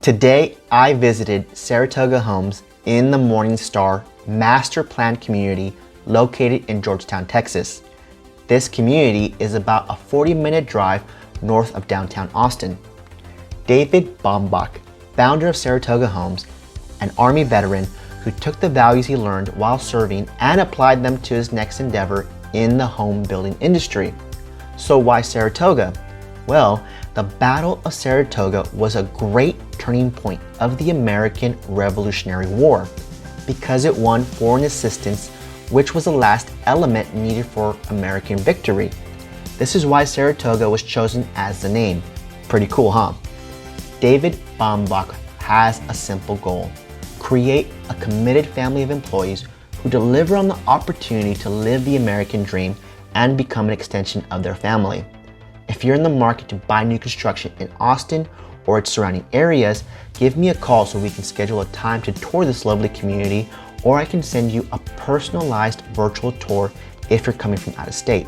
Today, I visited Saratoga Homes in the Morningstar master plan community located in Georgetown, Texas. This community is about a 40-minute drive north of downtown Austin. David Baumbach, founder of Saratoga Homes, an Army veteran who took the values he learned while serving and applied them to his next endeavor in the home building industry. So why Saratoga? Well, the Battle of Saratoga was a great turning point of the American Revolutionary War because it won foreign assistance, which was the last element needed for American victory. This is why Saratoga was chosen as the name. Pretty cool, huh? David Baumbach has a simple goal: create a committed family of employees who deliver on the opportunity to live the American dream and become an extension of their family. If you're in the market to buy new construction in Austin or its surrounding areas, give me a call so we can schedule a time to tour this lovely community, or I can send you a personalized virtual tour if you're coming from out of state.